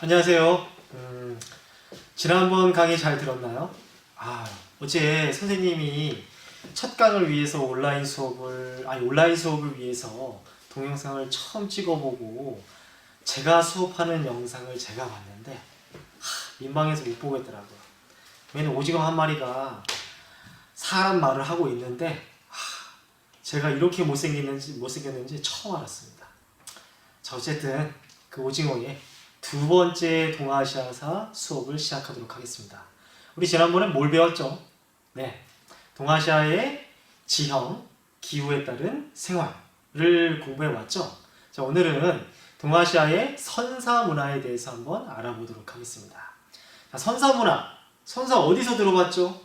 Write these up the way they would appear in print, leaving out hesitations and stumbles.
안녕하세요. 지난번 강의 잘 들었나요? 어제 선생님이 첫 강을 위해서 온라인 수업을 위해서 동영상을 처음 찍어보고 제가 수업하는 영상을 제가 봤는데 민망해서 못 보겠더라고요. 왜냐면 오징어 한 마리가 사람 말을 하고 있는데 제가 이렇게 못생겼는지 처음 알았습니다. 자, 어쨌든 그 오징어의 두 번째 동아시아사 수업을 시작하도록 하겠습니다. 우리 지난번에 뭘 배웠죠? 네, 동아시아의 지형, 기후에 따른 생활을 공부해 왔죠. 자, 오늘은 동아시아의 선사 문화에 대해서 한번 알아보도록 하겠습니다. 자, 선사 문화, 선사 어디서 들어봤죠?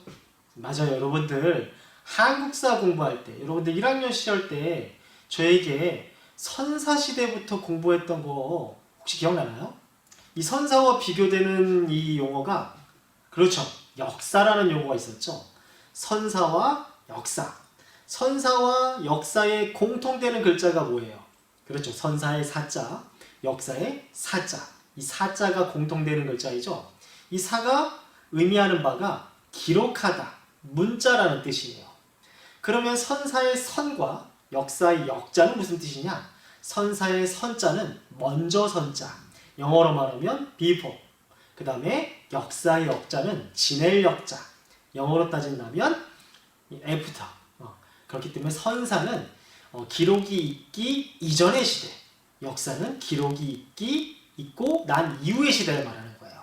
맞아요, 여러분들 한국사 공부할 때, 여러분들 1학년 시절 때 저에게 선사 시대부터 공부했던 거 혹시 기억나나요? 이 선사와 비교되는 이 용어가, 그렇죠, 역사라는 용어가 있었죠. 선사와 역사. 선사와 역사의 공통되는 글자가 뭐예요? 그렇죠, 선사의 사자, 역사의 사자. 이 사자가 공통되는 글자이죠. 이 사가 의미하는 바가 기록하다, 문자라는 뜻이에요. 그러면 선사의 선과 역사의 역자는 무슨 뜻이냐? 선사의 선자는 먼저 선자, 영어로 말하면 before. 그 다음에 역사의 역자는 지낼 역자, 영어로 따진다면 after. 그렇기 때문에 선사는 기록이 있기 이전의 시대, 역사는 기록이 있고 난 이후의 시대를 말하는 거예요.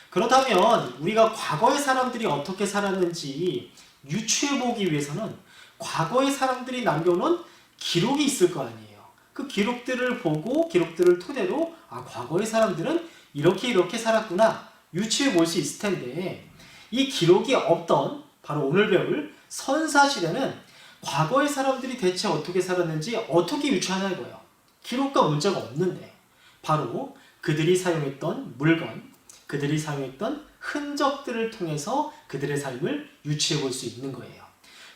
그렇다면 우리가 과거의 사람들이 어떻게 살았는지 유추해보기 위해서는 과거의 사람들이 남겨놓은 기록이 있을 거 아니에요. 그 기록들을 보고 기록들을 토대로 과거의 사람들은 이렇게 살았구나 유추해 볼 수 있을 텐데, 이 기록이 없던 바로 오늘 배울 선사시대는 과거의 사람들이 대체 어떻게 살았는지 어떻게 유추하냐 이거예요. 기록과 문자가 없는데 바로 그들이 사용했던 물건, 그들이 사용했던 흔적들을 통해서 그들의 삶을 유추해 볼 수 있는 거예요.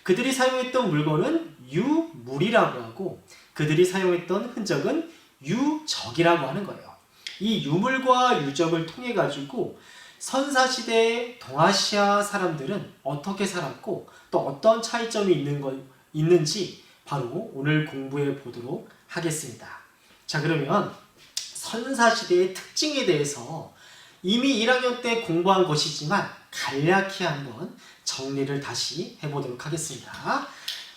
그들이 사용했던 물건은 유물이라고 하고 그들이 사용했던 흔적은 유적이라고 하는 거예요. 이 유물과 유적을 통해 가지고 선사시대 동아시아 사람들은 어떻게 살았고 또 어떤 차이점이 있는지 바로 오늘 공부해 보도록 하겠습니다. 자, 그러면 선사시대의 특징에 대해서 이미 1학년 때 공부한 것이지만 간략히 한번 정리를 다시 해보도록 하겠습니다.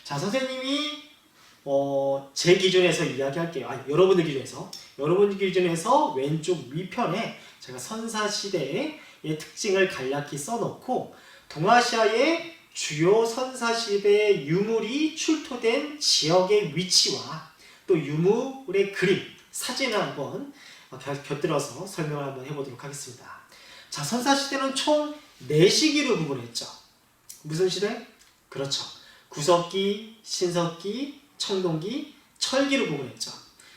자, 선생님이 제 기준에서 이야기할게요. 여러분들 기준에서 왼쪽 위편에 제가 선사시대의 특징을 간략히 써놓고 동아시아의 주요 선사시대 유물이 출토된 지역의 위치와 또 유물의 그림, 사진을 한번 곁들여서 설명을 한번 해보도록 하겠습니다. 자, 선사시대는 총 4시기로 구분했죠. 무슨 시대? 그렇죠, 구석기, 신석기, 청동기, 철기로 구분했죠.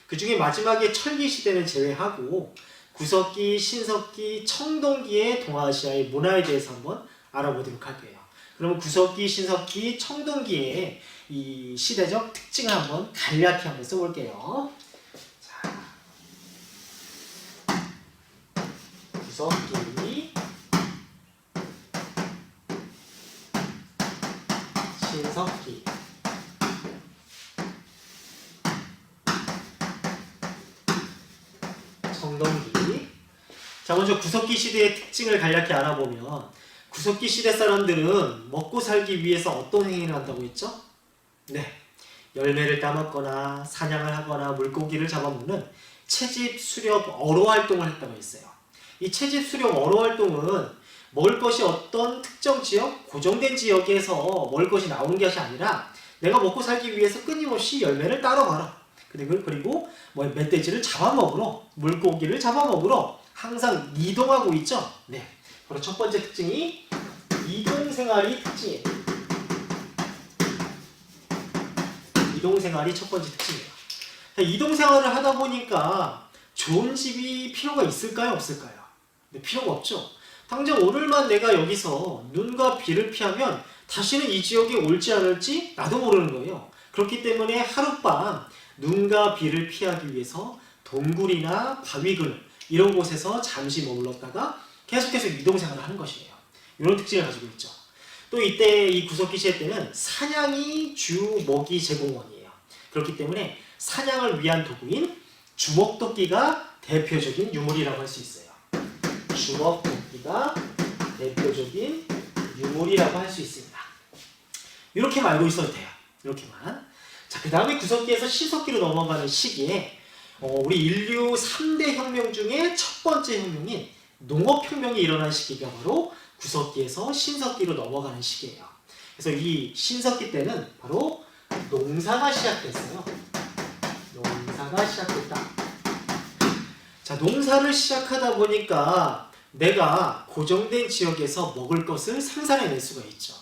그 중에 마지막에 철기 시대는 제외하고 구석기, 신석기, 청동기의 동아시아의 문화에 대해서 한번 알아보도록 할게요. 그러면 구석기, 신석기, 청동기의 이 시대적 특징을 한번 간략히 한번 써볼게요. 자, 구석기, 신석기. 청동기. 자, 먼저 구석기 시대의 특징을 간략히 알아보면 구석기 시대 사람들은 먹고 살기 위해서 어떤 행위를 한다고 했죠? 네, 열매를 따먹거나 사냥을 하거나 물고기를 잡아먹는 채집, 수렵, 어로 활동을 했다고 했어요. 이 채집, 수렵, 어로 활동은 먹을 것이 어떤 특정 지역, 고정된 지역에서 먹을 것이 나오는 것이 아니라 내가 먹고 살기 위해서 끊임없이 열매를 따러 가라. 그리고 멧돼지를 잡아먹으러, 물고기를 잡아먹으러 항상 이동하고 있죠. 네, 바로 첫 번째 특징이 이동생활이 특징이에요. 이동생활이 첫 번째 특징이에요. 자, 이동생활을 하다 보니까 좋은 집이 필요가 있을까요, 없을까요? 네, 필요가 없죠. 당장 오늘만 내가 여기서 눈과 비를 피하면 다시는 이 지역에 올지 않을지 나도 모르는 거예요. 그렇기 때문에 하룻밤 눈과 비를 피하기 위해서 동굴이나 바위근을 이런 곳에서 잠시 머물렀다가 계속해서 이동생활을 하는 것이에요. 이런 특징을 가지고 있죠. 또 이때 이 구석기 시대 때는 사냥이 주 먹이 제공원이에요. 그렇기 때문에 사냥을 위한 도구인 주먹도끼가 대표적인 유물이라고 할 수 있어요. 주먹도끼가 대표적인 유물이라고 할 수 있습니다. 이렇게만 알고 있어도 돼요. 이렇게만. 자, 그 다음에 구석기에서 신석기로 넘어가는 시기에 우리 인류 3대 혁명 중에 첫 번째 혁명인 농업혁명이 일어난 시기가 바로 구석기에서 신석기로 넘어가는 시기예요. 그래서 이 신석기 때는 바로 농사가 시작됐어요. 농사가 시작됐다. 자, 농사를 시작하다 보니까 내가 고정된 지역에서 먹을 것을 생산해낼 수가 있죠.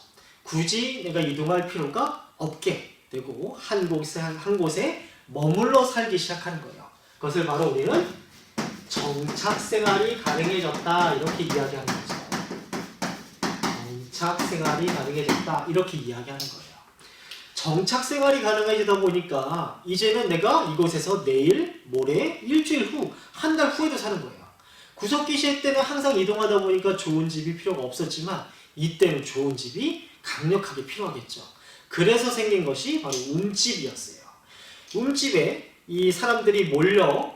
굳이 내가 이동할 필요가 없게 되고 한 곳에 머물러 살기 시작하는 거예요. 그것을 바로 우리는 정착생활이 가능해졌다 이렇게 이야기하는 거죠. 정착생활이 가능해졌다 이렇게 이야기하는 거예요. 정착생활이 가능해지다 보니까 이제는 내가 이곳에서 내일, 모레, 일주일 후, 한 달 후에도 사는 거예요. 구석기 시대 때는 항상 이동하다 보니까 좋은 집이 필요가 없었지만 이때는 좋은 집이 강력하게 필요하겠죠. 그래서 생긴 것이 바로 움집이었어요. 움집에 이 사람들이 몰려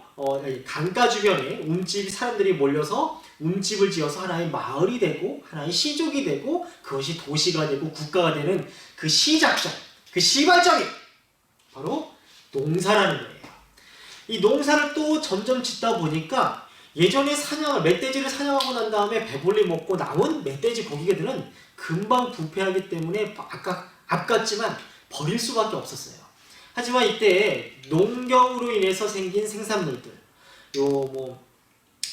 강가 주변에 움집 사람들이 몰려서 움집을 지어서 하나의 마을이 되고 하나의 시족이 되고 그것이 도시가 되고 국가가 되는 그 시작점, 그 시발점이 바로 농사라는 거예요. 이 농사를 또 점점 짓다 보니까 예전에 멧돼지를 사냥하고 난 다음에 배불리 먹고 남은 멧돼지 고기들은 금방 부패하기 때문에 아깝지만 버릴 수밖에 없었어요. 하지만 이때 농경으로 인해서 생긴 생산물들,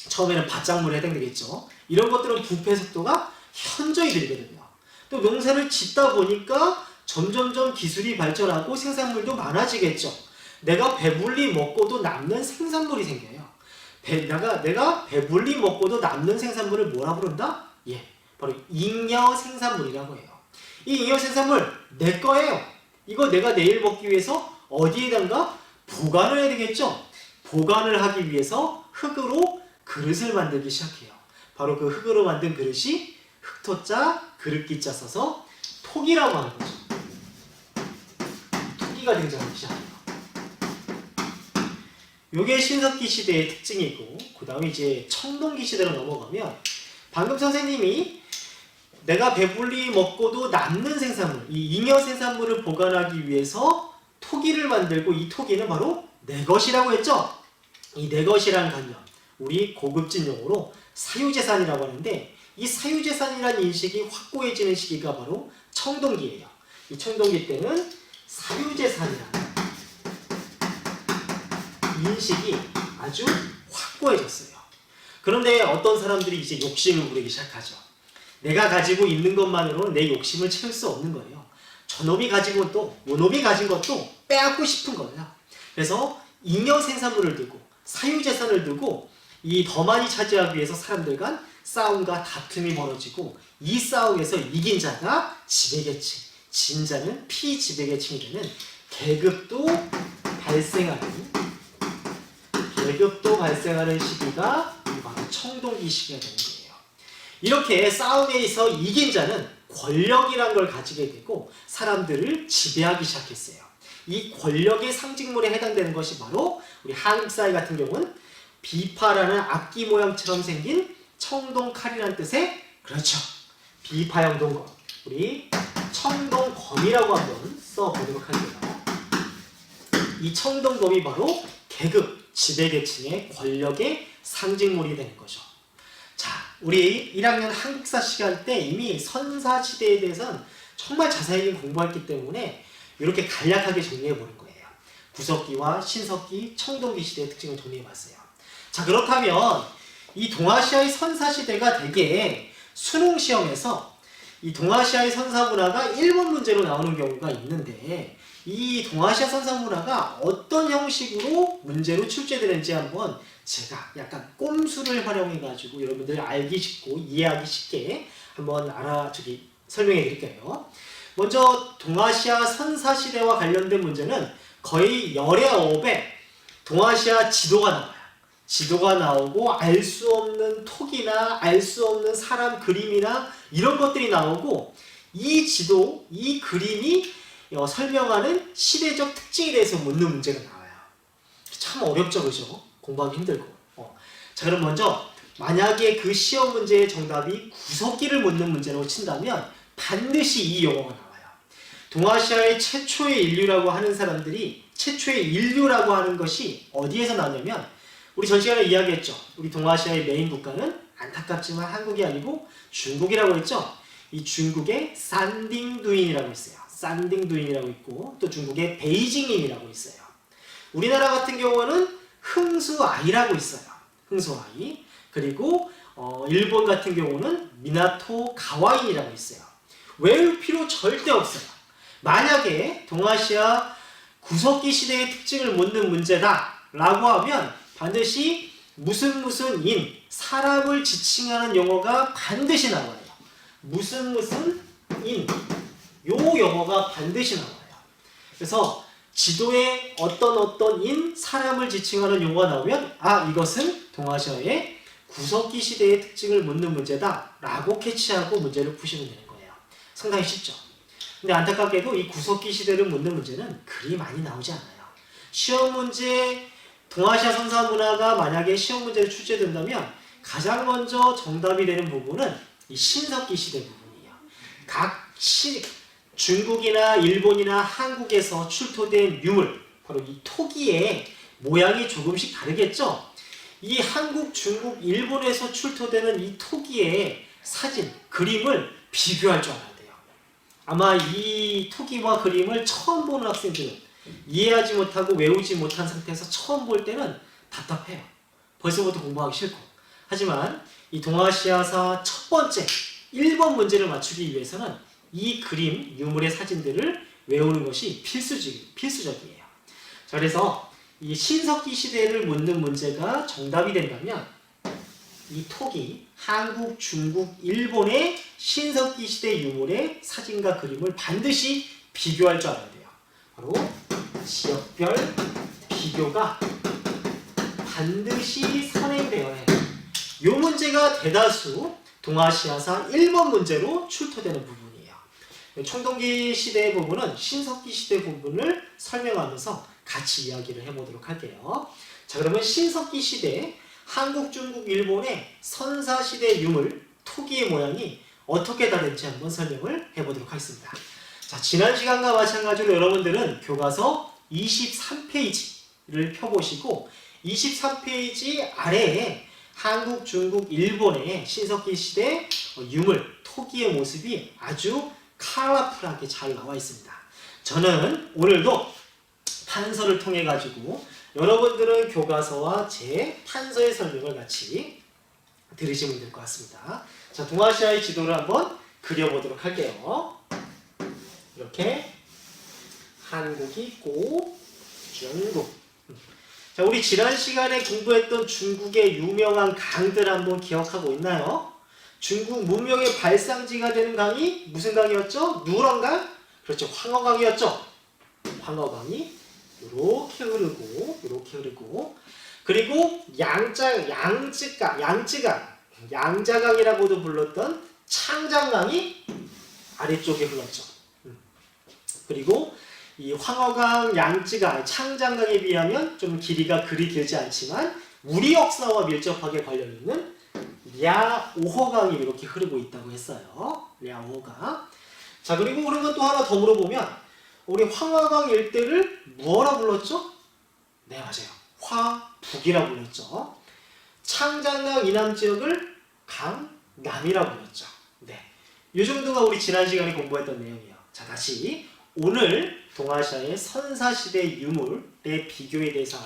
처음에는 밭작물에 해당되겠죠. 이런 것들은 부패 속도가 현저히 늘거든요. 또 농사를 짓다 보니까 점점점 기술이 발전하고 생산물도 많아지겠죠. 내가 배불리 먹고도 남는 생산물이 생겨요. 내가 배불리 먹고도 남는 생산물을 뭐라 부른다? 바로 잉여 생산물이라고 해요. 이 잉여 생산물 내 거예요. 이거 내가 내일 먹기 위해서 어디에다가 보관을 해야 되겠죠? 보관을 하기 위해서 흙으로 그릇을 만들기 시작해요. 바로 그 흙으로 만든 그릇이 흙토자, 그릇기자 써서 토기라고 하는 거죠. 토기가 등장하기 시작해요. 이게 신석기 시대의 특징이고, 그 다음에 이제 청동기 시대로 넘어가면 방금 선생님이 내가 배불리 먹고도 남는 생산물, 이 잉여 생산물을 보관하기 위해서 토기를 만들고 이 토기는 바로 내 것이라고 했죠? 이 내 것이라는概念, 우리 고급진 용어로 사유재산이라고 하는데 이 사유재산이라는 인식이 확고해지는 시기가 바로 청동기예요. 이 청동기 때는 사유재산이라는 인식이 아주 확고해졌어요. 그런데 어떤 사람들이 이제 욕심을 부리기 시작하죠. 내가 가지고 있는 것만으로는 내 욕심을 채울 수 없는 거예요. 저놈이 가진 것도 요놈이 가진 것도 빼앗고 싶은 거예요. 그래서 잉여 생산물을 두고 사유재산을 두고 이 더 많이 차지하기 위해서 사람들 간 싸움과 다툼이 벌어지고 이 싸움에서 이긴 자가 지배계층, 진 자는 피지배계층이 되는 계급도 발생하는 시기가 바로 청동기 시기가 되는 거예요. 이렇게 싸움에서 이긴 자는 권력이란 걸 가지게 되고 사람들을 지배하기 시작했어요. 이 권력의 상징물에 해당되는 것이 바로 우리 한국 사회 같은 경우는 비파라는 악기 모양처럼 생긴 청동칼이라는 뜻의, 그렇죠, 비파형 동검, 우리 청동검이라고 한번 써보도록 할게요. 이 청동검이 바로 계급, 지배계층의 권력의 상징물이 되는 거죠. 자, 우리 1학년 한국사 시간 때 이미 선사시대에 대해서는 정말 자세히 공부했기 때문에 이렇게 간략하게 정리해보는 거예요. 구석기와 신석기, 청동기 시대의 특징을 정리해봤어요. 자, 그렇다면 이 동아시아의 선사시대가 되게 수능시험에서 이 동아시아의 선사문화가 1번 문제로 나오는 경우가 있는데 이 동아시아 선사문화가 어떤 형식으로 문제로 출제되는지 한번 제가 약간 꼼수를 활용해가지고 여러분들이 알기 쉽고 이해하기 쉽게 한번 설명해 드릴게요. 먼저 동아시아 선사시대와 관련된 문제는 거의 열의 업에 동아시아 지도가 나와요. 지도가 나오고 알 수 없는 톡이나 알 수 없는 사람 그림이나 이런 것들이 나오고 이 지도, 이 그림이 설명하는 시대적 특징에 대해서 묻는 문제가 나와요. 참 어렵죠, 그죠? 공부하기 힘들고. 자, 그럼 먼저 만약에 그 시험 문제의 정답이 구석기를 묻는 문제라고 친다면 반드시 이 용어가 나와요. 동아시아의 최초의 인류라고 하는 사람들이 최초의 인류라고 하는 것이 어디에서 나냐면 우리 전 시간에 이야기했죠. 우리 동아시아의 메인 국가는 안타깝지만 한국이 아니고 중국이라고 했죠. 이 중국의 산딩두인이라고 있어요. 산딩두인이라고 있고 또 중국의 베이징인이라고 있어요. 우리나라 같은 경우는 흥수아이라고 있어요. 흥수아이. 그리고 일본 같은 경우는 미나토 가와인이라고 있어요. 외울 필요 절대 없어요. 만약에 동아시아 구석기 시대의 특징을 묻는 문제다 라고 하면 반드시 무슨 인, 사람을 지칭하는 용어가 반드시 나와요. 무슨 인, 요 용어가 반드시 나와요. 그래서 지도에 어떤 인, 사람을 지칭하는 용어가 나오면 아, 이것은 동아시아의 구석기 시대의 특징을 묻는 문제다 라고 캐치하고 문제를 푸시면 되는 거예요. 상당히 쉽죠. 근데 안타깝게도 이 구석기 시대를 묻는 문제는 그리 많이 나오지 않아요. 시험 문제, 동아시아 선사 문화가 만약에 시험 문제로 출제된다면 가장 먼저 정답이 되는 부분은 이 신석기 시대 부분이에요. 중국이나 일본이나 한국에서 출토된 유물, 바로 이 토기의 모양이 조금씩 다르겠죠? 이 한국, 중국, 일본에서 출토되는 이 토기의 사진, 그림을 비교할 줄 알아야 돼요. 아마 이 토기와 그림을 처음 보는 학생들은 이해하지 못하고 외우지 못한 상태에서 처음 볼 때는 답답해요. 벌써부터 공부하기 싫고. 하지만 이 동아시아사 첫 번째 1번 문제를 맞추기 위해서는 이 그림, 유물의 사진들을 외우는 것이 필수적이에요. 자, 그래서 이 신석기 시대를 묻는 문제가 정답이 된다면 이 토기, 한국, 중국, 일본의 신석기 시대 유물의 사진과 그림을 반드시 비교할 줄 알아야 돼요. 바로 지역별 비교가 반드시 선행되어야 해요. 이 문제가 대다수 동아시아사 1번 문제로 출토되는 부분이에요. 청동기 시대 부분은 신석기 시대 부분을 설명하면서 같이 이야기를 해보도록 할게요. 자, 그러면 신석기 시대 한국, 중국, 일본의 선사시대 유물, 토기의 모양이 어떻게 다른지 한번 설명을 해보도록 하겠습니다. 자, 지난 시간과 마찬가지로 여러분들은 교과서 23페이지를 펴보시고 23페이지 아래에 한국, 중국, 일본의 신석기 시대 유물, 토기의 모습이 아주 컬러풀하게 잘 나와 있습니다. 저는 오늘도 판서를 통해 가지고 여러분들은 교과서와 제 판서의 설명을 같이 들으시면 될 것 같습니다. 자, 동아시아의 지도를 한번 그려보도록 할게요. 이렇게 한국이 있고 중국. 자, 우리 지난 시간에 공부했던 중국의 유명한 강들 한번 기억하고 있나요? 중국 문명의 발상지가 되는 강이 무슨 강이었죠? 누런강? 그렇죠. 황허강이었죠. 황허강이 이렇게 흐르고 그리고 양자강이라고도 불렀던 창장강이 아래쪽에 흘렀죠. 그리고 이 황허강, 양쯔강, 창장강에 비하면 좀 길이가 그리 길지 않지만 우리 역사와 밀접하게 관련있는 랴오허강이 이렇게 흐르고 있다고 했어요. 랴오허강. 자, 그리고 그러면 또 하나 더 물어보면 우리 황허강 일대를 뭐라 불렀죠? 네, 맞아요. 화북이라 불렀죠. 창장강 이남 지역을 강남이라 불렀죠. 네, 이 정도가 우리 지난 시간에 공부했던 내용이에요. 자, 다시 오늘 동아시아의 선사시대 유물의 비교에 대해서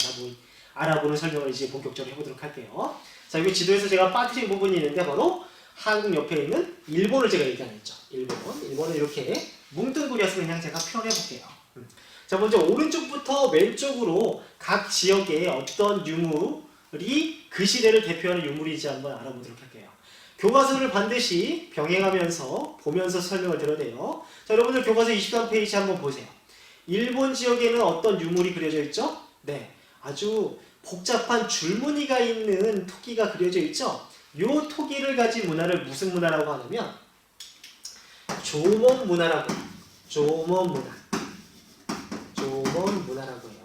알아보는 설명을 이제 본격적으로 해보도록 할게요. 자, 여기 지도에서 제가 빠뜨린 부분이 있는데 바로 한국 옆에 있는 일본을 제가 얘기 안 했죠. 일본을 이렇게 뭉뚱그려서 그냥 제가 표현해 볼게요. 자, 먼저 오른쪽부터 왼쪽으로 각 지역에 어떤 유물이 그 시대를 대표하는 유물인지 한번 알아보도록 할게요. 교과서를 반드시 병행하면서 보면서 설명을 드려야 돼요. 자, 여러분들 교과서 23페이지 한번 보세요. 일본 지역에는 어떤 유물이 그려져 있죠? 네, 아주 복잡한 줄무늬가 있는 토기가 그려져 있죠. 요 토기를 가진 문화를 무슨 문화라고 하냐면 조먼 문화라고 해요. 조먼 문화. 조먼 문화라고 해요.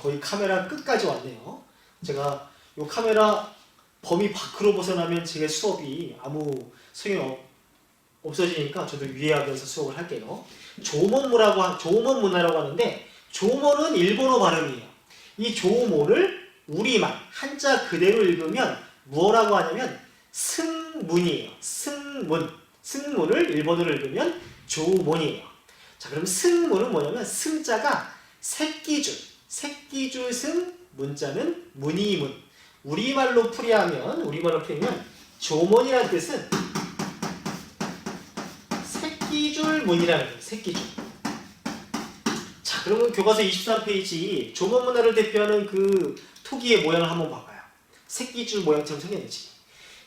거의 카메라 끝까지 왔네요. 제가 요 카메라 범위 밖으로 벗어나면 제 수업이 아무 소용이 없어지니까 저도 유의하면서 수업을 할게요. 조먼 문화라고 하는데 조먼은 일본어 발음이에요. 이 조먼을 우리말 한자 그대로 읽으면 뭐라고 하냐면 승문이에요. 승문을 일본어로 읽으면 조먼이에요. 자, 그럼 승문은 뭐냐면 승자가 새끼줄 승, 문자는 문이문. 우리말로 풀이하면 조먼이라는 뜻은 새끼줄 문이라는 거예요. 새끼줄. 자, 그러면 교과서 23페이지 조먼 문화를 대표하는 그 토기의 모양을 한번 봐봐요. 새끼줄 모양처럼 생겼지.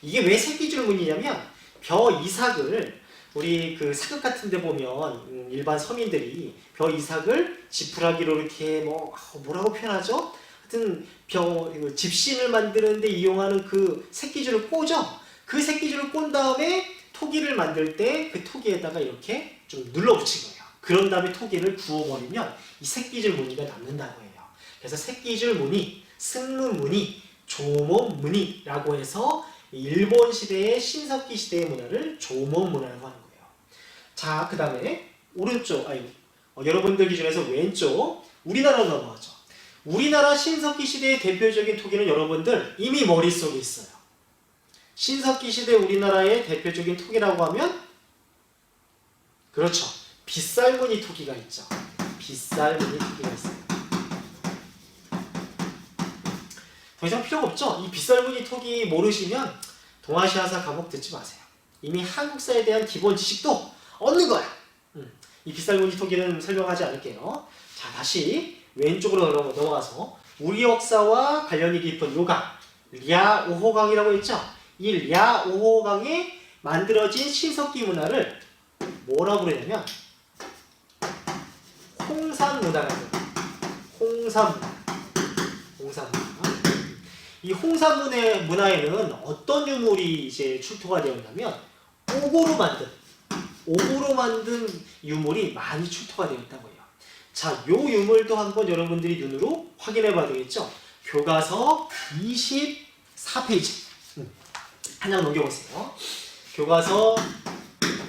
이게 왜 새끼줄 문이냐면 벼 이삭을 우리 그 사극 같은 데 보면 일반 서민들이 벼 이삭을 지푸라기로 이렇게 뭐라고 표현하죠? 하여튼 집신을 만드는데 이용하는 그 새끼줄을 꽂죠? 그 새끼줄을 꼰 다음에 토기를 만들 때 그 토기에다가 이렇게 좀 눌러붙인 거예요. 그런 다음에 토기를 구워버리면 이 새끼줄 무늬가 남는다고 해요. 그래서 새끼줄 무늬, 승문 무늬, 조먼 무늬라고 해서 일본 시대의 신석기 시대의 문화를 조먼 문화라고 하는 거예요. 자, 그 다음에 여러분들 기준에서 왼쪽 우리나라로 넘어가죠. 우리나라 신석기 시대의 대표적인 토기는 여러분들 이미 머릿속에 있어요. 신석기 시대 우리나라의 대표적인 토기라고 하면 그렇죠. 빗살무늬 토기가 있죠. 빗살무늬 토기가 있어요. 더 이상 필요가 없죠. 이 빗살무늬 토기 모르시면 동아시아사 과목 듣지 마세요. 이미 한국사에 대한 기본 지식도 없는 거야. 이 빗살무늬 토기는 설명하지 않을게요. 자, 다시 왼쪽으로 넘어가서 우리 역사와 관련이 깊은 요강, 랴오호강이라고 했죠. 이 랴오호강에 만들어진 신석기 문화를 뭐라고 그러냐면 홍산문화라고 해요. 홍산문화. 이 홍산문화에는 어떤 유물이 이제 출토가 되었냐면 옥으로 만든 유물이 많이 출토가 되어 있다고 해요. 자, 요 유물도 한번 여러분들이 눈으로 확인해 봐야 되겠죠. 교과서 24페이지. 한장 넘겨보세요. 교과서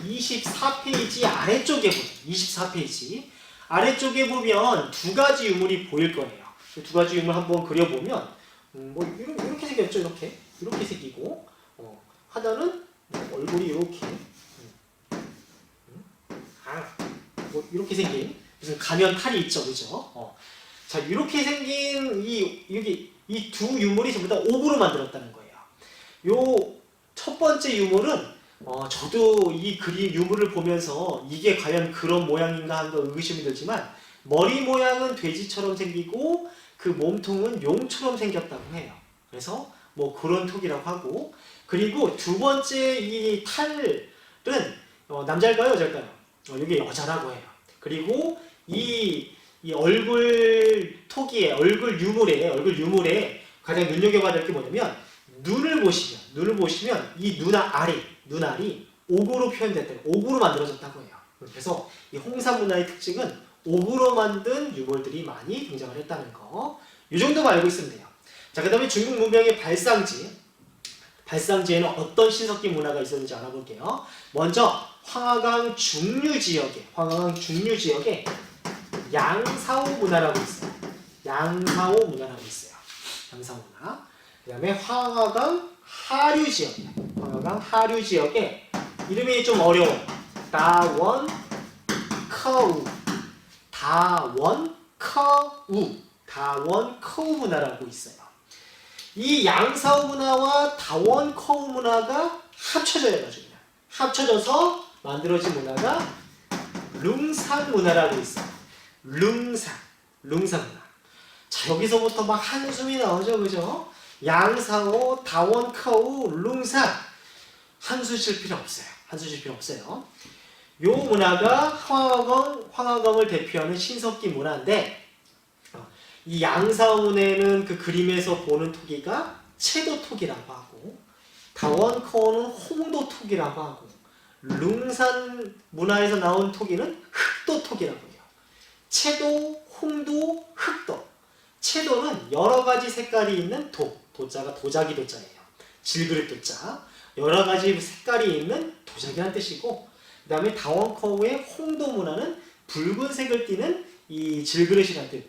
24페이지 아래쪽에 보면 24페이지 아래쪽에 보면 두 가지 유물이 보일 거예요. 두 가지 유물 한번 그려보면 이렇게 생겼죠. 이렇게 생기고 하나는 얼굴이 이렇게 이렇게 생긴 무슨 가면 탈이 있죠, 그죠? 자, 이렇게 생긴 이 두 유물이 전부 다 옥으로 만들었다는 거예요. 요 첫 번째 유물은 저도 이 그림 유물을 보면서 이게 과연 그런 모양인가 하는 거 의구심이 들지만 머리 모양은 돼지처럼 생기고 그 몸통은 용처럼 생겼다고 해요. 그래서 뭐 그런 토기라고 하고 그리고 두 번째 이 탈은 남자일까요, 여자일까요? 이게 여자라고 해요. 그리고 이 얼굴 토기의 얼굴 유물에 가장 눈여겨봐야 될 게 뭐냐면 눈을 보시면 이 눈알이 옥으로 표현됐다고, 옥으로 만들어졌다고 해요. 그래서 이 홍산 문화의 특징은 옥으로 만든 유물들이 많이 등장을 했다는 거. 이 정도만 알고 있으면 돼요. 자, 그 다음에 중국 문명의 발상지에는 어떤 신석기 문화가 있었는지 알아볼게요. 먼저 황하강 중류 지역에 양사오 문화라고 있어요. 양사오 문화. 그 다음에 황하강 하류 지역에 이름이 좀 어려워요. 다원커우 문화라고 있어요. 이 양사오 문화와 다원커우 문화가 합쳐져서 만들어진 문화가 룽산 문화라고 있어요. 룽산 문화. 자, 여기서부터 막 한숨이 나오죠, 그죠? 양사오, 다원커우, 룽산. 한숨 쉴 필요 없어요. 요 문화가 황하강을 대표하는 신석기 문화인데 이 양사문에는 그 그림에서 보는 토기가 채도토기라고 하고 다원커는 홍도토기라고 하고 룽산 문화에서 나온 토기는 흑도토기라고 해요. 채도, 홍도, 흑도. 채도는 여러 가지 색깔이 있는 도자가 도자기 도자예요. 질그릇 도자. 여러 가지 색깔이 있는 도자기란 뜻이고 그 다음에 다원커의 홍도 문화는 붉은색을 띠는 이 질그릇이라는 뜻.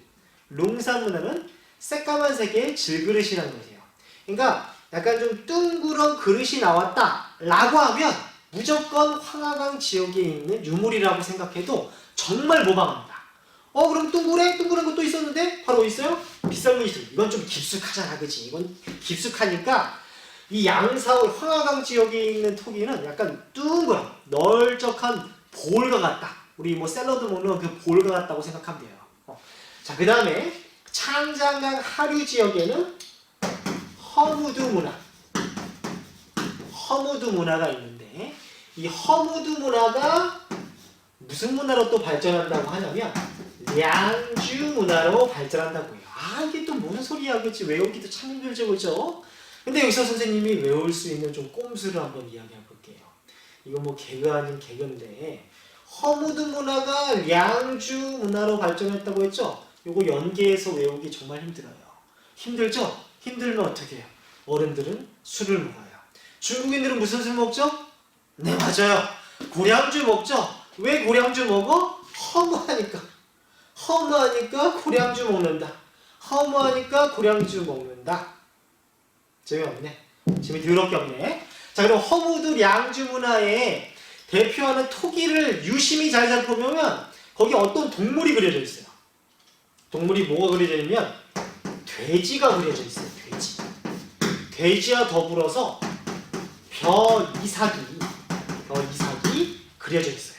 룽산 문화는 새까만 색의 질그릇이라는 거예요. 그러니까 약간 좀 둥그런 그릇이 나왔다 라고 하면 무조건 황하강 지역에 있는 유물이라고 생각해도 정말 모방합니다. 그럼 둥그런 것도 있었는데 바로 있어요? 빗살무늬. 이건 좀 깊숙하잖아, 그치? 이건 깊숙하니까 이 양사의 황하강 지역에 있는 토기는 약간 둥그런 널쩍한 볼과 같다. 우리 뭐 샐러드 먹는 그 볼과 같다고 생각하면 돼요. 자, 그 다음에 창장강 하류 지역에는 허무드 문화가 있는데 이 허무드 문화가 무슨 문화로 또 발전한다고 하냐면 량주 문화로 발전한다고요. 이게 또 무슨 소리야, 그치? 외우기도 참 힘들죠, 그죠? 근데 여기서 선생님이 외울 수 있는 좀 꼼수를 한번 이야기해 볼게요. 이거 뭐 개그 아닌 개그인데 허무드 문화가 량주 문화로 발전했다고 했죠? 요거 연계해서 외우기 정말 힘들어요. 힘들죠? 힘들면 어떻게 해요? 어른들은 술을 먹어요. 중국인들은 무슨 술 먹죠? 네, 맞아요. 고량주 먹죠? 왜 고량주 먹어? 허무하니까 고량주 먹는다. 허무하니까 고량주 먹는다. 재미없네. 재미 더럽게 없네. 자, 그럼 허무드 량주 문화에 대표하는 토기를 유심히 잘 살펴보면 거기 어떤 동물이 그려져 있어요. 동물이 뭐가 그려져 있냐면 돼지가 그려져 있어요. 돼지와 더불어서 벼 이삭이 그려져 있어요.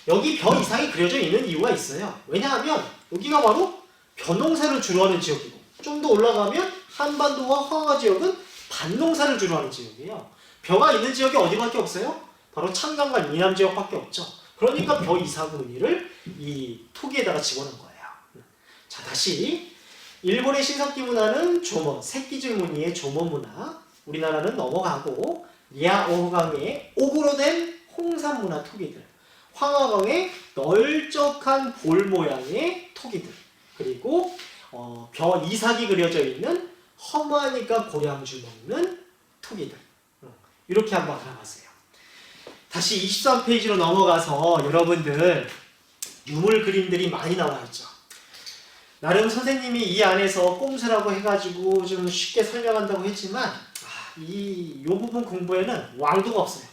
여기 벼 이삭이 그려져 있는 이유가 있어요. 왜냐하면 여기가 바로 벼농사를 주로 하는 지역이고 좀 더 올라가면 한반도와 황하 지역은 밭농사를 주로 하는 지역이에요. 벼가 있는 지역이 어디밖에 없어요? 바로 창강과 이남 지역밖에 없죠. 그러니까 벼 이삭 무늬를 이 토기에다가 집어넣은 거예요. 자, 다시 일본의 신석기 문화는 조먼, 새끼줄 무늬의 조먼 문화. 우리나라는 넘어가고 리아오강의 옥으로 된 홍산 문화 토기들, 황하강의 널쩍한 볼 모양의 토기들, 그리고 벼 이삭이 그려져 있는 허무하니까 고량주 먹는 토기들. 이렇게 한번 알아봤어요. 다시 23페이지로 넘어가서 여러분들 유물 그림들이 많이 나와 있죠. 나름 선생님이 이 안에서 꼼수라고 해가지고 좀 쉽게 설명한다고 했지만 이 부분 공부에는 왕도가 없어요.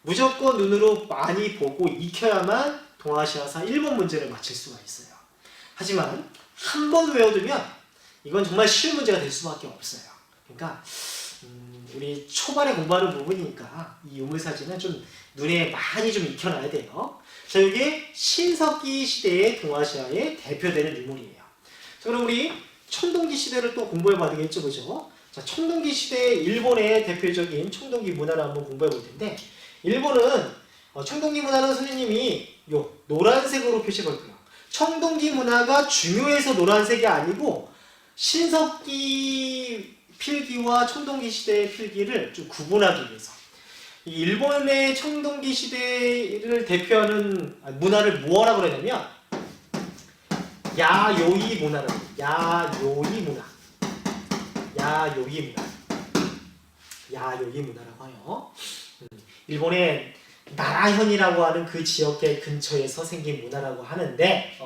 무조건 눈으로 많이 보고 익혀야만 동아시아사 1번 문제를 맞힐 수가 있어요. 하지만 한 번 외워두면 이건 정말 쉬운 문제가 될 수밖에 없어요. 그러니까 우리 초반에 공부하는 부분이니까 이 유물사진은 좀 눈에 많이 좀 익혀놔야 돼요. 자, 이게 신석기 시대의 동아시아에 대표되는 유물이에요. 자, 그럼 우리 청동기 시대를 또 공부해봐야 되겠죠, 그죠? 자, 청동기 시대 일본의 대표적인 청동기 문화를 한번 공부해 볼 텐데, 일본은 청동기 문화는 선생님이 요 노란색으로 표시해 볼게요. 청동기 문화가 중요해서 노란색이 아니고 신석기 필기와 청동기 시대의 필기를 좀 구분하기 위해서 이 일본의 청동기 시대를 대표하는 문화를 뭐라고 그러냐면 야요이 문화라고. 야요이 문화라고 해요. 일본의 나라현이라고 하는 그 지역의 근처에서 생긴 문화라고 하는데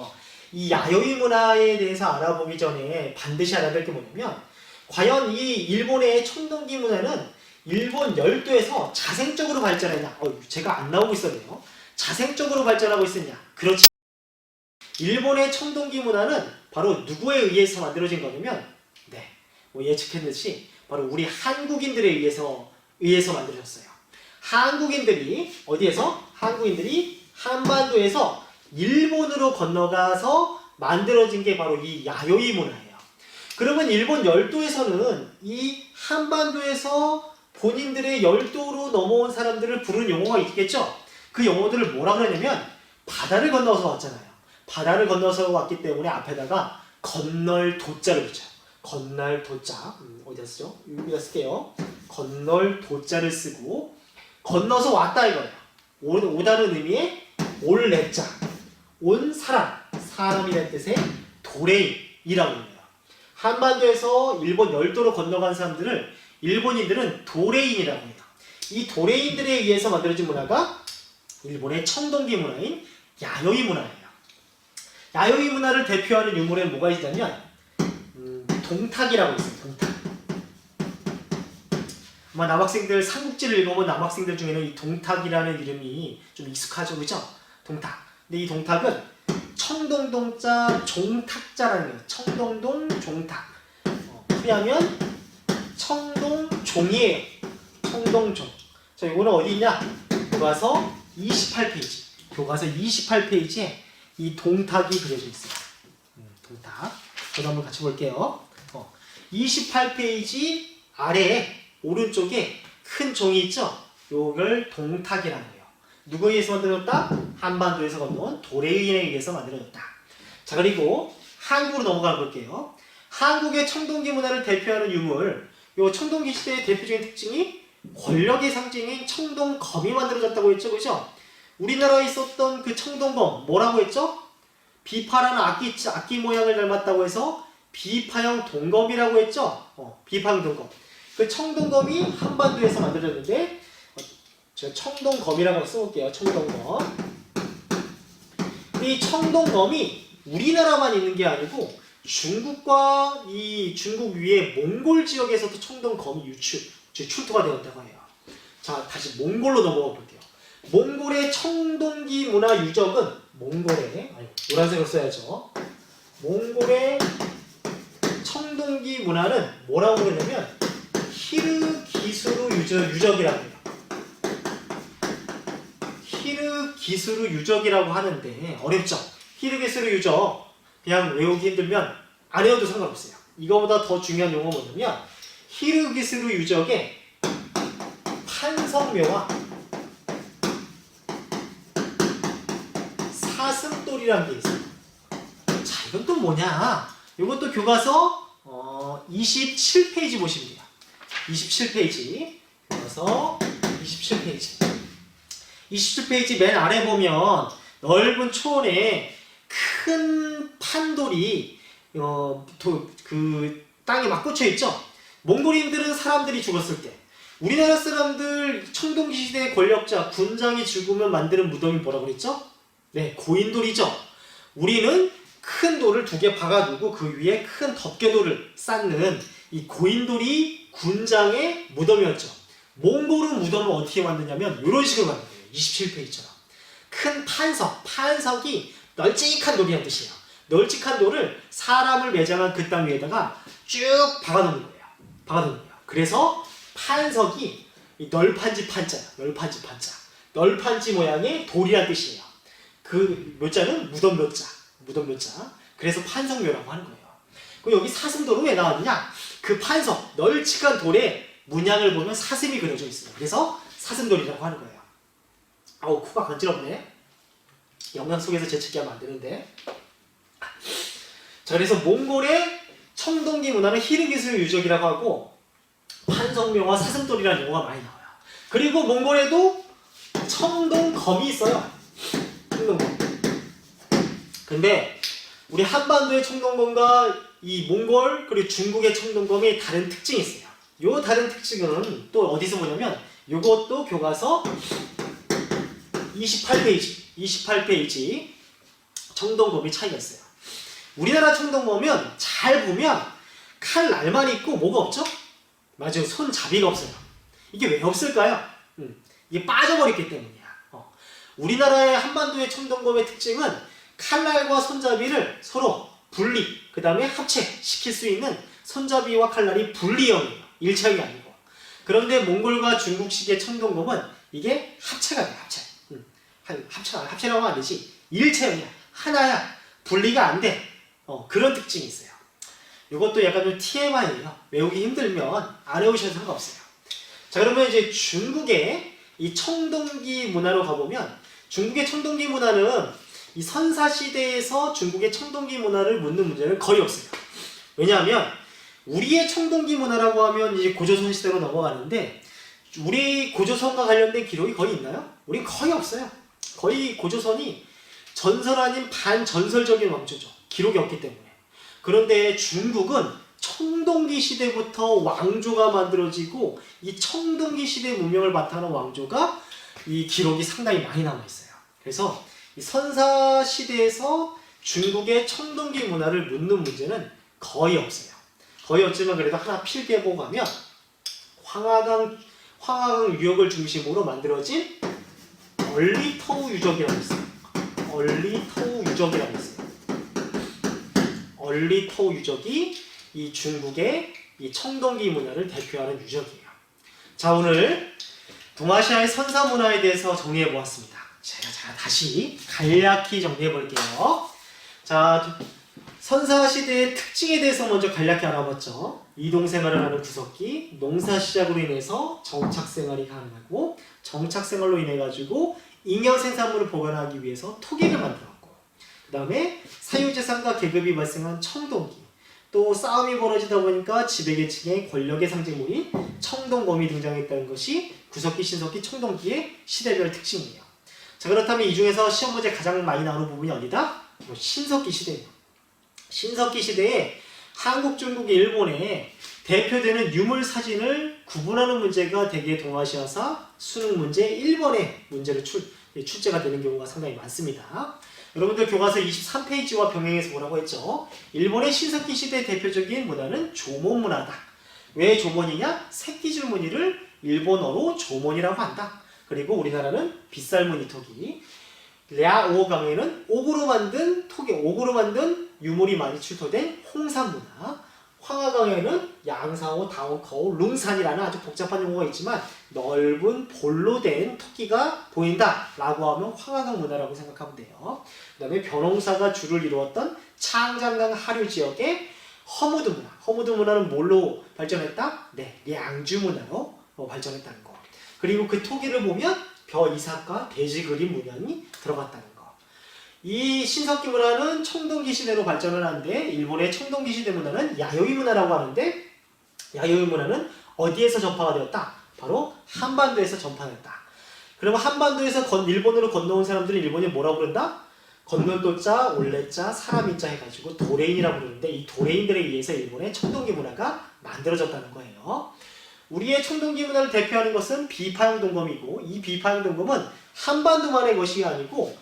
이 야요이 문화에 대해서 알아보기 전에 반드시 알아야 될 게 뭐냐면 과연 이 일본의 청동기 문화는 일본 열도에서 자생적으로 발전했냐? 제가 안 나오고 있었네요. 자생적으로 발전하고 있었냐? 그렇지. 일본의 청동기 문화는 바로 누구에 의해서 만들어진 거냐면 뭐 예측했듯이 바로 우리 한국인들에 의해서 만들어졌어요. 한국인들이 어디에서? 한국인들이 한반도에서 일본으로 건너가서 만들어진 게 바로 이 야요이 문화예요. 그러면 일본 열도에서는 이 한반도에서 본인들의 열도로 넘어온 사람들을 부르는 용어가 있겠죠? 그 용어들을 뭐라 그러냐면 바다를 건너서 왔잖아요. 바다를 건너서 왔기 때문에 앞에다가 건널 도자를 붙여요. 건널 도자. 어디다 쓰죠? 여기다 쓸게요. 건널 도자를 쓰고 건너서 왔다 이거예요. 오다는 의미의 올레자. 온 사람. 사람이라는 뜻의 도레인이라고 합니다. 한반도에서 일본 열도로 건너간 사람들을 일본인들은 도레인이라고 합니다. 이 도레인들에 의해서 만들어진 문화가 일본의 청동기 문화인 야요이 문화예요. 야요이 문화를 대표하는 유물에는 뭐가 있냐면 동탁이라고 있어요. 동탁. 아마 남학생들 삼국지를 읽어본 남학생들 중에는 이 동탁이라는 이름이 좀 익숙하죠, 그죠? 동탁. 근데 이 동탁은 청동동자 종탁자라는 거예요. 청동동 종탁. 풀이하면 청동종이에요. 청동종. 자, 이거는 어디 있냐? 교과서 28페이지. 교과서 28페이지에 이 동탁이 그려져 있어요. 동탁. 저도 한번 같이 볼게요. 28페이지 아래에 오른쪽에 큰 종이 있죠? 요걸 동탁이라는 거예요. 누구에 의해서 만들어졌다? 한반도에서 건너온 도레인에 의해서 만들어졌다. 자, 그리고 한국으로 넘어가 볼게요. 한국의 청동기 문화를 대표하는 유물, 요 청동기 시대의 대표적인 특징이 권력의 상징인 청동검이 만들어졌다고 했죠, 그죠? 우리나라에 있었던 그 청동검, 뭐라고 했죠? 비파라는 악기 모양을 닮았다고 해서 비파형 동검이라고 했죠? 비파형 동검. 그 청동검이 한반도에서 만들어졌는데, 제가 청동검이라고 써볼게요. 청동검. 이 청동검이 우리나라만 있는 게 아니고 중국과 이 중국 위에 몽골 지역에서도 청동검이 출토가 되었다고 해요. 자, 다시 몽골로 넘어가 볼게요. 몽골의 청동기 문화 유적은 노란색으로 써야죠. 몽골의 청동기 문화는 뭐라고 그러냐면 히르기스루 유적이라고 해요. 히르기스루 유적이라고 하는데 어렵죠? 히르기스루 유적 그냥 외우기 힘들면 안 외워도 상관없어요. 이거보다 더 중요한 용어가 뭐냐면 히르기스루 유적에 판석묘와 사슴돌이라는 게 있어요. 자, 이건 또 뭐냐? 이것도 교과서 27페이지 보시면 돼요. 27페이지. 교과서 27페이지. 27페이지 맨 아래 보면 넓은 초원에 큰 판돌이 그 땅에 막 꽂혀 있죠. 몽골인들은 사람들이 죽었을 때 우리나라 사람들 청동기 시대의 권력자 군장이 죽으면 만드는 무덤이 뭐라고 그랬죠? 네, 고인돌이죠. 우리는 큰 돌을 2개 박아두고 그 위에 큰 덮개돌을 쌓는 이 고인돌이 군장의 무덤이었죠. 몽골은 무덤을 어떻게 만드냐면 이런 식으로 만들어요. 27페이지처럼. 큰 판석이 널찍한 돌이란 뜻이에요. 널찍한 돌을 사람을 매장한 그 땅 위에다가 쭉 박아놓는 거예요. 그래서 판석이 널판지 판자야. 널판지 모양의 돌이란 뜻이에요. 그 묘자는 무덤 묘자. 그래서 판석묘라고 하는 거예요. 그럼 여기 사슴돌은 왜 나왔느냐? 그 판석, 널찍한 돌에 문양을 보면 사슴이 그려져 있어요. 그래서 사슴돌이라고 하는 거예요. 아우, 코가 간지럽네. 영상 속에서 재채기하면 안 되는데. 자, 그래서 몽골의 청동기 문화는 히르기스루 유적이라고 하고 판석묘와 사슴돌이라는 용어가 많이 나와요. 그리고 몽골에도 청동검이 있어요. 청동검. 근데 우리 한반도의 청동검과 이 몽골 그리고 중국의 청동검이 다른 특징이 있어요. 요 다른 특징은 또 어디서 보냐면 요것도 교과서 28페이지 청동검이 차이가 있어요. 우리나라 청동검은 잘 보면 칼 날만 있고 뭐가 없죠? 맞아요. 손잡이가 없어요. 이게 왜 없을까요? 이게 빠져버렸기 때문이야. 우리나라의 한반도의 청동검의 특징은 칼날과 손잡이를 서로 분리, 그 다음에 합체시킬 수 있는 손잡이와 칼날이 분리형이에요. 일체형이 아니고. 그런데 몽골과 중국식의 청동검은 이게 합체가 돼요. 합체라고 하면 안 되지. 일체형이야. 하나야. 분리가 안 돼. 그런 특징이 있어요. 이것도 약간 좀 TMI예요. 외우기 힘들면 안 외우셔도 상관없어요. 자, 그러면 이제 중국의 이 청동기 문화로 가보면 중국의 청동기 문화는 이 선사시대에서 중국의 청동기 문화를 묻는 문제는 거의 없어요. 왜냐하면 우리의 청동기 문화라고 하면 이제 고조선 시대로 넘어가는데 우리 고조선과 관련된 기록이 거의 있나요? 우린 거의 없어요. 거의 고조선이 전설 아닌 반전설적인 왕조죠. 기록이 없기 때문에. 그런데 중국은 청동기 시대부터 왕조가 만들어지고 이 청동기 시대 문명을 바탕으로 왕조가 이 기록이 상당히 많이 남아있어요. 그래서 이 선사 시대에서 중국의 청동기 문화를 묻는 문제는 거의 없어요. 거의 없지만 그래도 하나 필기해보고 가면 황하강 유역을 중심으로 만들어진 얼리토우 유적이라고 있어요. 얼리토우 유적이라고 있어요. 얼리토우 유적이 이 중국의 이 청동기 문화를 대표하는 유적이에요. 자, 오늘 동아시아의 선사 문화에 대해서 정리해 보았습니다. 제가 다시 간략히 정리해 볼게요. 자, 선사 시대의 특징에 대해서 먼저 간략히 알아봤죠. 이동 생활을 하는 구석기, 농사 시작으로 인해서 정착 생활이 가능하고 정착 생활로 인해 가지고 잉여 생산물을 보관하기 위해서 토기를 만들었고, 그 다음에 사유재산과 계급이 발생한 청동기, 또 싸움이 벌어지다 보니까 지배계층의 권력의 상징물인 청동검이 등장했다는 것이 구석기, 신석기, 청동기의 시대별 특징이에요. 자, 그렇다면 이 중에서 시험 문제 가장 많이 나오는 부분이 어디다? 신석기 시대예요. 신석기 시대에 한국, 중국, 일본의 대표되는 유물 사진을 구분하는 문제가 대개 동아시아사 수능 문제 1번의 문제로 출제가 되는 경우가 상당히 많습니다. 여러분들 교과서 23페이지와 병행해서 뭐라고 했죠? 일본의 신석기 시대 대표적인 문화는 조몬 문화다. 왜 조몬이냐? 새끼줄 무늬를 일본어로 조몬이라고 한다. 그리고 우리나라는 빗살무늬 토기. 랴오강에는 옥으로 만든 토기, 옥으로 만든 유물이 많이 출토된 홍산 문화. 황하강에는 양상호, 다오, 거우, 룽산이라는 아주 복잡한 용어가 있지만 넓은 볼로 된 토끼가 보인다 라고 하면 황하강 문화라고 생각하면 돼요. 그 다음에 벼농사가 주를 이루었던 창장강 하류 지역의 허무드 문화. 허무드 문화는 뭘로 발전했다? 네, 량주 문화로 발전했다는 거. 그리고 그 토기를 보면 벼 이삭과 돼지 그림 문양이 들어갔다는 거. 이 신석기 문화는 청동기 시대로 발전을 하는데 일본의 청동기 시대 문화는 야요이 문화라고 하는데 야요이 문화는 어디에서 전파가 되었다? 바로 한반도에서 전파됐다. 그러면 한반도에서 일본으로 건너온 사람들은 일본이 뭐라고 부른다? 건널도자, 올레자, 사람이자 해가지고 도레인이라고 부르는데 이 도레인들에 의해서 일본의 청동기 문화가 만들어졌다는 거예요. 우리의 청동기 문화를 대표하는 것은 비파형 동검이고 이 비파형 동검은 한반도만의 것이 아니고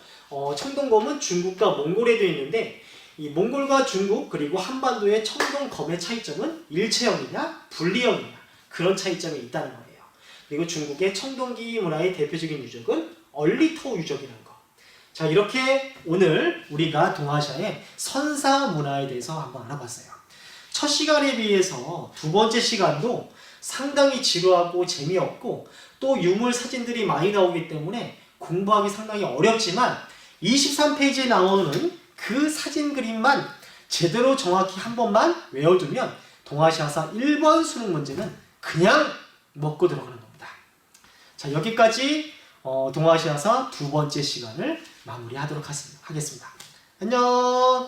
청동검은 중국과 몽골에도 있는데 이 몽골과 중국 그리고 한반도의 청동검의 차이점은 일체형이냐 분리형이냐 그런 차이점이 있다는 거예요. 그리고 중국의 청동기 문화의 대표적인 유적은 얼리토 유적이라는 거. 자, 이렇게 오늘 우리가 동아시아의 선사 문화에 대해서 한번 알아봤어요. 첫 시간에 비해서 두 번째 시간도 상당히 지루하고 재미없고 또 유물 사진들이 많이 나오기 때문에 공부하기 상당히 어렵지만 23페이지에 나오는 그 사진 그림만 제대로 정확히 한 번만 외워두면 동아시아사 1번 수능 문제는 그냥 먹고 들어가는 겁니다. 자, 여기까지 동아시아사 두 번째 시간을 마무리하도록 하겠습니다. 안녕.